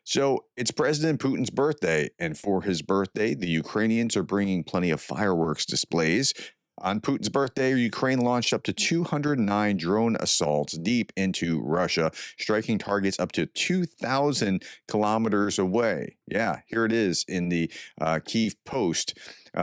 So it's President Putin's birthday, and for his birthday, the Ukrainians are bringing plenty of fireworks displays. On Putin's birthday, Ukraine launched up to 209 drone assaults deep into Russia, striking targets up to 2,000 kilometers away. Yeah, here it is in the Kyiv Post.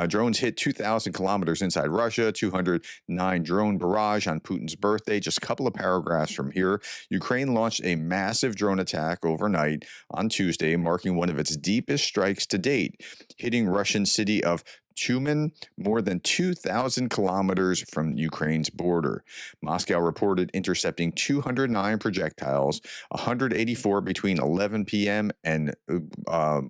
Drones hit 2,000 kilometers inside Russia, 209 drone barrage on Putin's birthday. Just a couple of paragraphs from here. Ukraine launched a massive drone attack overnight on Tuesday, marking one of its deepest strikes to date, hitting Russian city of Tumen, more than 2,000 kilometers from Ukraine's border. Moscow reported intercepting 209 projectiles, 184 between 11 p.m. and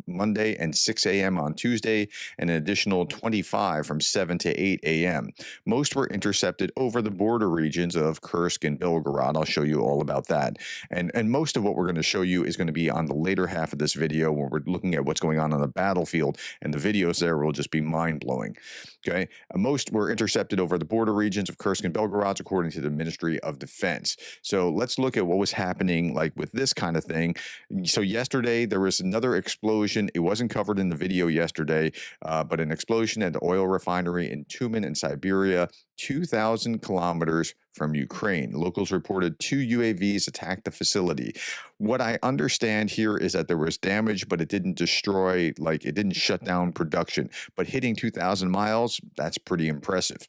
Monday and 6 a.m. on Tuesday, and an additional 25 from 7 to 8 a.m. Most were intercepted over the border regions of Kursk and Belgorod. I'll show you all about that. And most of what we're going to show you is going to be on the later half of this video when we're looking at what's going on the battlefield, and the videos there will just be mind-blowing. Okay, most were intercepted over the border regions of Kursk and Belgorod, according to the Ministry of Defense. So let's look at what was happening like with this kind of thing. So yesterday there was another explosion. It wasn't covered in the video yesterday, but an explosion at the oil refinery in Tumen in Siberia, 2,000 kilometers from Ukraine. Locals reported 2 UAVs attacked the facility. What I understand here is that there was damage, but it didn't destroy, like it didn't shut down production. But hitting 2,000 miles, that's pretty impressive.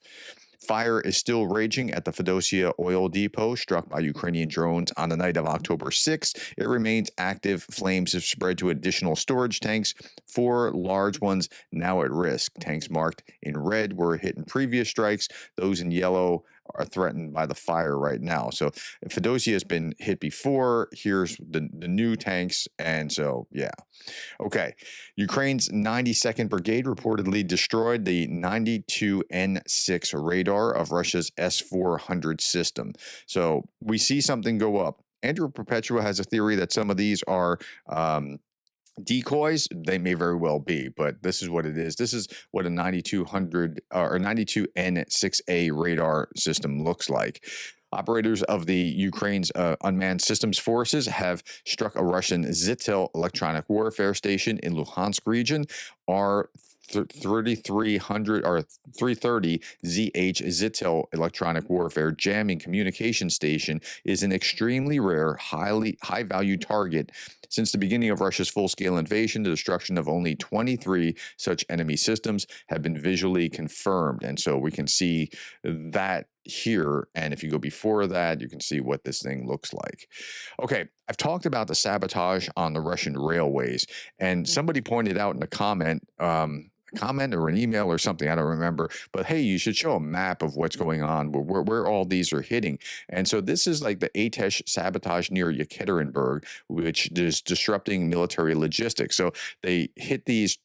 Fire is still raging at the Fedosia oil depot struck by Ukrainian drones on the night of October 6th. It remains active. Flames have spread to additional storage tanks, 4 large ones now at risk. Tanks marked in red were hit in previous strikes. Those in yellow are threatened by the fire right now. So Fedosia has been hit before. Here's the new tanks. And so, yeah. Okay. Ukraine's 92nd Brigade reportedly destroyed the 92N6 radar of Russia's S-400 system. So we see something go up. Andrew Perpetua has a theory that some of these are decoys. They may very well be, but this is what it is. This is what a 9200 or 92N6A radar system looks like. Operators of the Ukraine's unmanned systems forces have struck a Russian Zytel electronic warfare station in Luhansk region. R3300 or 330 ZH Zytel electronic warfare jamming communication station is an extremely rare, high value target. Since the beginning of Russia's full-scale invasion, the destruction of only 23 such enemy systems have been visually confirmed. And so we can see that here. And if you go before that, you can see what this thing looks like. Okay, I've talked about the sabotage on the Russian railways, and somebody pointed out in a comment or an email or something, I don't remember, but hey, you should show a map of what's going on, where all these are hitting. And so this is like the Atesh sabotage near Yekaterinburg, which is disrupting military logistics. So they hit these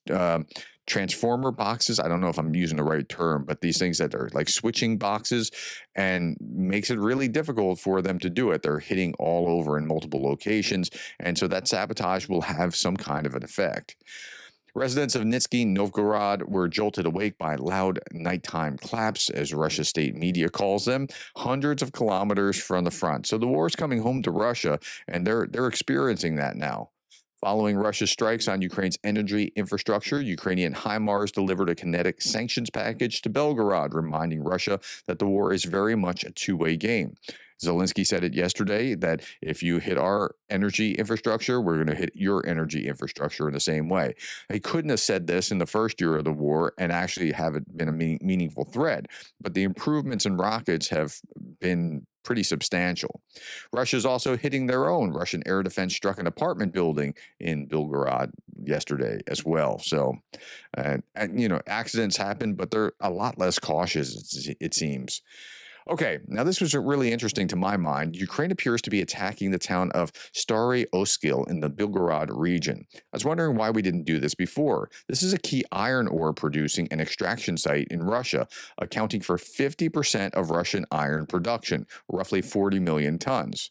transformer boxes. I don't know if I'm using the right term, but these things that are like switching boxes, and makes it really difficult for them to do it. They're hitting all over in multiple locations. And so that sabotage will have some kind of an effect. Residents of Nizhny Novgorod were jolted awake by loud nighttime claps, as Russia's state media calls them, hundreds of kilometers from the front. So the war is coming home to Russia, and they're experiencing that now. Following Russia's strikes on Ukraine's energy infrastructure, Ukrainian HIMARS delivered a kinetic sanctions package to Belgorod, reminding Russia that the war is very much a two-way game. Zelensky said it yesterday that if you hit our energy infrastructure, we're going to hit your energy infrastructure in the same way. He couldn't have said this in the first year of the war and actually have it been a meaningful threat, but the improvements in rockets have been pretty substantial. Russia's also hitting their own. Russian air defense struck an apartment building in Belgorod yesterday as well. So, and you know, accidents happen, but they're a lot less cautious, it seems. Okay, now this was really interesting to my mind. Ukraine appears to be attacking the town of Stary Oskil in the Belgorod region. I was wondering why we didn't do this before. This is a key iron ore producing and extraction site in Russia, accounting for 50% of Russian iron production, roughly 40 million tons.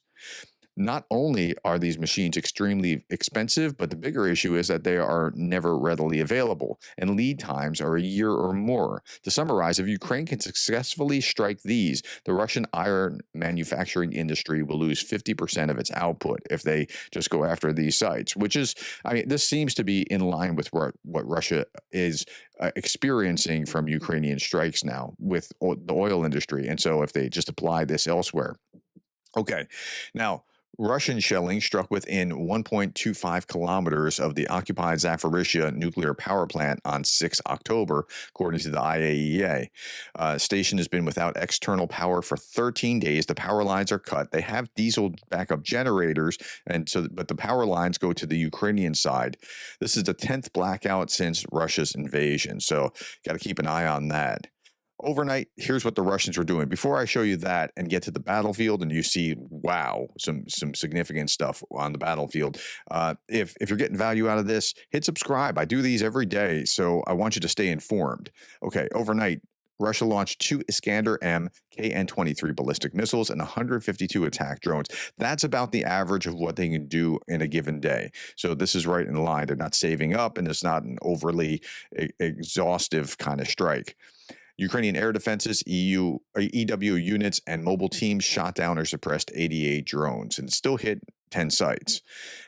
Not only are these machines extremely expensive, but the bigger issue is that they are never readily available, and lead times are a year or more. To summarize, if Ukraine can successfully strike these, the Russian iron manufacturing industry will lose 50% of its output if they just go after these sites, which is, I mean, this seems to be in line with what Russia is experiencing from Ukrainian strikes now with the oil industry. And so if they just apply this elsewhere. Okay. Now, Russian shelling struck within 1.25 kilometers of the occupied Zaporizhia nuclear power plant on 6 October, according to the IAEA. Station has been without external power for 13 days. The power lines are cut. They have diesel backup generators, but the power lines go to the Ukrainian side. This is the 10th blackout since Russia's invasion, so got to keep an eye on that. Overnight, here's what the Russians were doing. Before I show you that and get to the battlefield, and you see, wow, some significant stuff on the battlefield. If you're getting value out of this, hit subscribe. I do these every day, so I want you to stay informed. Okay, overnight, Russia launched 2 Iskander-M KN-23 ballistic missiles and 152 attack drones. That's about the average of what they can do in a given day. So this is right in line. They're not saving up, and it's not an overly exhaustive kind of strike. Ukrainian air defenses, EW units, and mobile teams shot down or suppressed 88 drones and still hit 10 sites.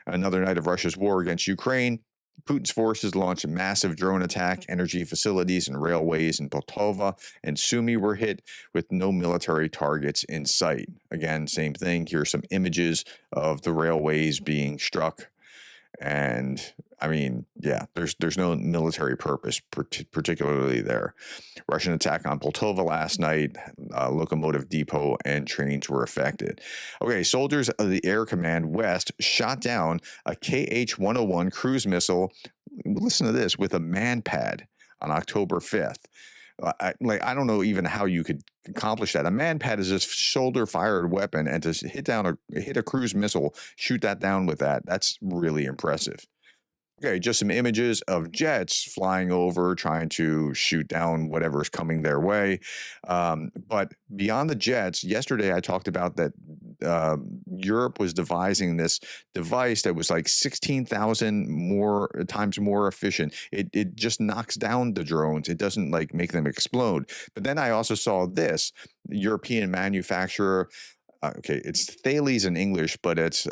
Another night of Russia's war against Ukraine, Putin's forces launched a massive drone attack. Energy facilities and railways in Poltava and Sumy were hit with no military targets in sight. Again, same thing. Here's some images of the railways being struck. And I mean, yeah, there's no military purpose, particularly there. Russian attack on Poltava last night, locomotive depot and trains were affected. Okay, soldiers of the Air Command West shot down a KH-101 cruise missile. Listen to this, with a man-pad on October 5th. I don't know even how you could accomplish that. A man-pad is a shoulder-fired weapon, and to hit a cruise missile, shoot that down with that, that's really impressive. Okay, just some images of jets flying over, trying to shoot down whatever's coming their way. But beyond the jets, yesterday I talked about that Europe was devising this device that was like 16,000 more times more efficient. It just knocks down the drones. It doesn't like make them explode. But then I also saw this European manufacturer. Okay, it's Thales in English, but it's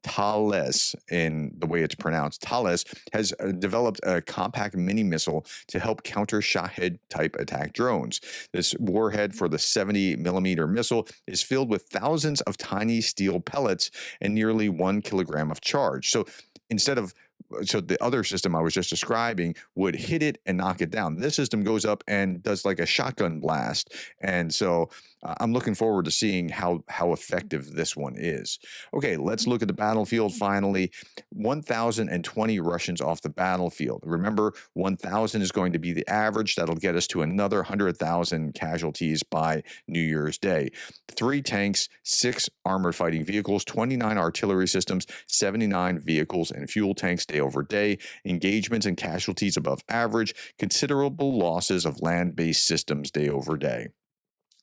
Thales in the way it's pronounced. Thales has developed a compact mini missile to help counter Shahed type attack drones. This warhead for the 70 millimeter missile is filled with thousands of tiny steel pellets and nearly 1 kilogram of charge. So the other system I was just describing would hit it and knock it down. This system goes up and does like a shotgun blast. And so I'm looking forward to seeing how effective this one is. Okay, let's look at the battlefield finally. 1,020 Russians off the battlefield. Remember, 1,000 is going to be the average. That'll get us to another 100,000 casualties by New Year's Day. 3 tanks, 6 armored fighting vehicles, 29 artillery systems, 79 vehicles and fuel tanks day over day. Engagements and casualties above average. Considerable losses of land-based systems day over day.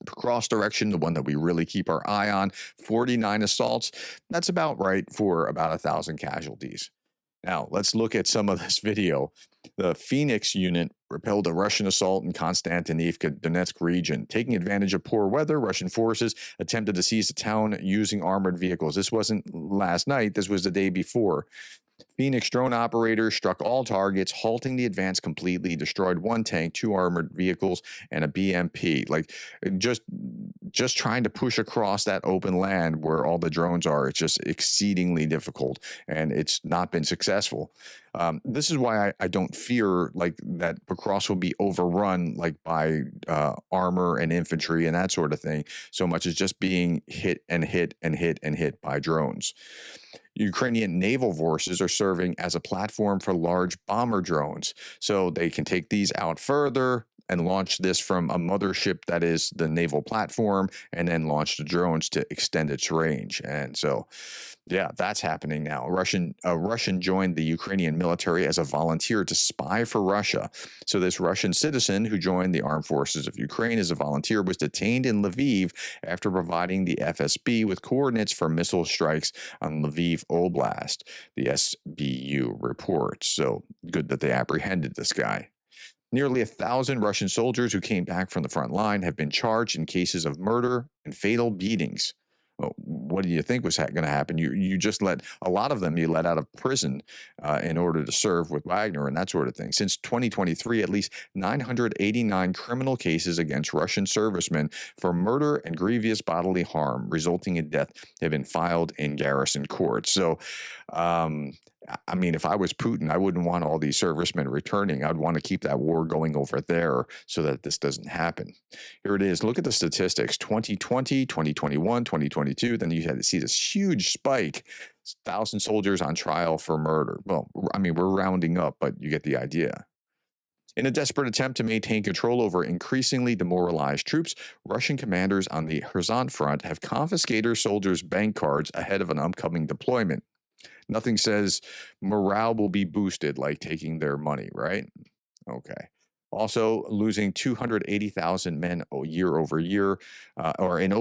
Cross direction, the one that we really keep our eye on, 49 assaults. That's about right for about 1,000 casualties. Now, let's look at some of this video. The Phoenix unit repelled a Russian assault in Konstantinivka, Donetsk region. Taking advantage of poor weather, Russian forces attempted to seize the town using armored vehicles. This wasn't last night. This was the day before. Phoenix drone operators struck all targets, halting the advance completely, destroyed 1 tank, 2 armored vehicles, and a BMP. Like, just trying to push across that open land where all the drones are, it's just exceedingly difficult, and it's not been successful. This is why I don't fear like that Pokrovsk will be overrun like by armor and infantry and that sort of thing, so much as just being hit and hit and hit and hit by drones. Ukrainian naval forces are serving as a platform for large bomber drones, so they can take these out further and launched this from a mothership that is the naval platform, and then launched the drones to extend its range. And so, yeah, that's happening now. A Russian joined the Ukrainian military as a volunteer to spy for Russia. So this Russian citizen who joined the armed forces of Ukraine as a volunteer was detained in Lviv after providing the FSB with coordinates for missile strikes on Lviv Oblast, the SBU reports. So good that they apprehended this guy. Nearly 1,000 Russian soldiers who came back from the front line have been charged in cases of murder and fatal beatings. Well, what do you think was going to happen? You just let a lot of them you let out of prison in order to serve with Wagner and that sort of thing. Since 2023, at least 989 criminal cases against Russian servicemen for murder and grievous bodily harm resulting in death have been filed in garrison courts. So, I mean, if I was Putin, I wouldn't want all these servicemen returning. I'd want to keep that war going over there so that this doesn't happen. Here it is. Look at the statistics. 2020, 2021, 2022. Then you had to see this huge spike. 1,000 soldiers on trial for murder. Well, I mean, we're rounding up, but you get the idea. In a desperate attempt to maintain control over increasingly demoralized troops, Russian commanders on the Kherson front have confiscated soldiers' bank cards ahead of an upcoming deployment. Nothing says morale will be boosted like taking their money, right? Okay. Also, losing 280,000 men year over year, or in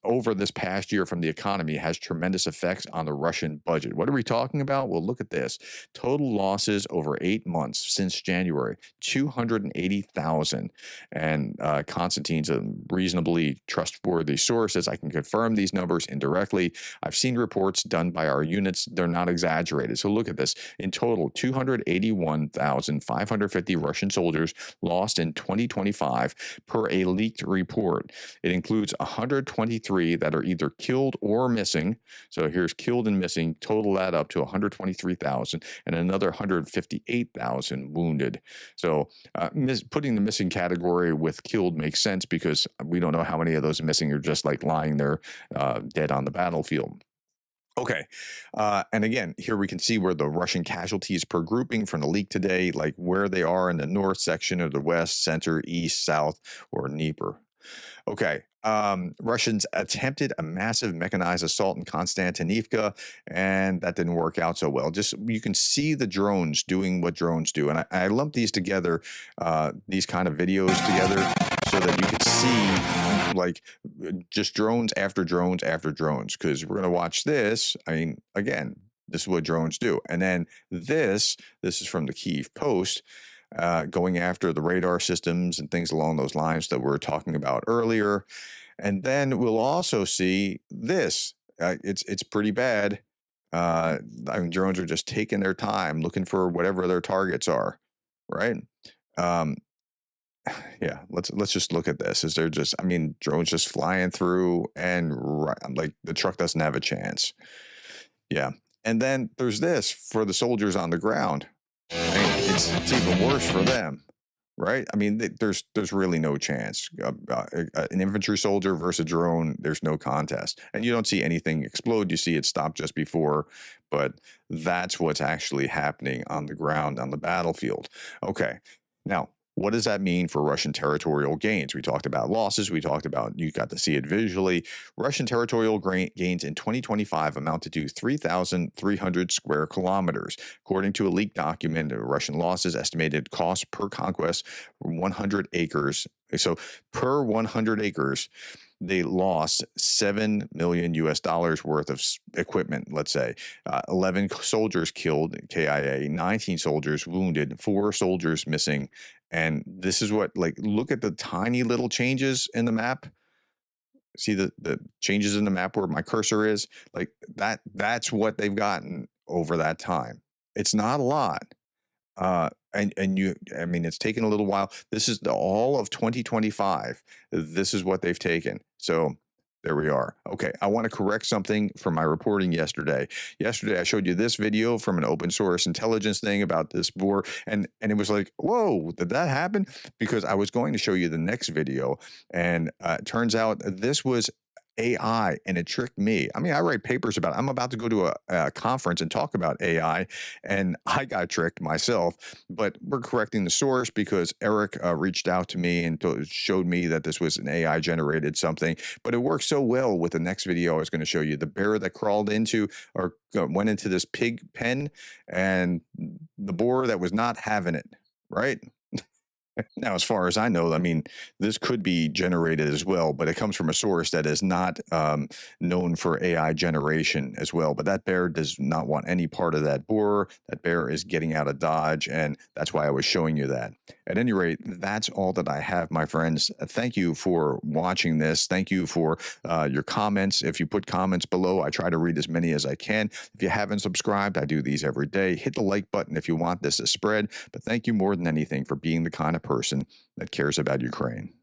over this past year from the economy has tremendous effects on the Russian budget. What are we talking about? Well, look at this. Total losses over 8 months since January, 280,000. And Constantine's a reasonably trustworthy source, as I can confirm these numbers indirectly. I've seen reports done by our units. They're not exaggerated. So look at this. In total, 281,550 Russian soldiers lost in 2025 per a leaked report. It includes 123 that are either killed or missing. So here's killed and missing, total that up to 123,000, and another 158,000 wounded. So putting the missing category with killed makes sense because we don't know how many of those missing are just like lying there dead on the battlefield. Okay. And again, here we can see where the Russian casualties per grouping from the leak today, like where they are in the north section or the west, center, east, south, or Dnieper. Okay. Russians attempted a massive mechanized assault in Konstantinivka, and that didn't work out so well. Just you can see the drones doing what drones do, and I lumped these together, these kind of videos together, so that you could see like just drones after drones after drones. Because we're gonna watch this. I mean, again, this is what drones do, and then this is from the Kyiv Post. Going after the radar systems and things along those lines that we were talking about earlier. And then we'll also see this. It's pretty bad. I mean, drones are just taking their time looking for whatever their targets are, right? Yeah, let's just look at this. Is there just, I mean, drones just flying through and like the truck doesn't have a chance. Yeah. And then there's this for the soldiers on the ground. I mean, it's even worse for them, right? I mean, there's really no chance. An infantry soldier versus a drone, there's no contest, and you don't see anything explode. You see it stop just before, but that's what's actually happening on the ground on the battlefield. Okay, now. What does that mean for Russian territorial gains? We talked about losses. We talked about, you got to see it visually. Russian territorial gains in 2025 amounted to 3,300 square kilometers. According to a leaked document, Russian losses estimated cost per conquest 100 acres. So per 100 acres, they lost $7 million worth of equipment, let's say. 11 soldiers killed, KIA, 19 soldiers wounded, 4 soldiers missing. And this is what, like, look at the tiny little changes in the map. See the changes in the map where my cursor is? Like that's what they've gotten over that time. It's not a lot. And you, I mean, it's taken a little while. This is all of 2025. This is what they've taken. So there we are. Okay, I want to correct something from my reporting yesterday. Yesterday, I showed you this video from an open source intelligence thing about this war, and it was like, whoa, did that happen? Because I was going to show you the next video, and it turns out this was AI and it tricked me. I mean, I write papers about it. I'm about to go to a conference and talk about AI, and I got tricked myself. But we're correcting the source because Eric reached out to me and showed me that this was an AI generated something. But it works so well with the next video I was going to show you. The bear that crawled into or went into this pig pen, and the boar that was not having it, right? Now, as far as I know, I mean, this could be generated as well, but it comes from a source that is not known for AI generation as well. But that bear does not want any part of that boar. That bear is getting out of Dodge, and that's why I was showing you that. At any rate, that's all that I have, my friends. Thank you for watching this. Thank you for your comments. If you put comments below, I try to read as many as I can. If you haven't subscribed, I do these every day. Hit the like button if you want this to spread. But thank you more than anything for being the kind of person that cares about Ukraine.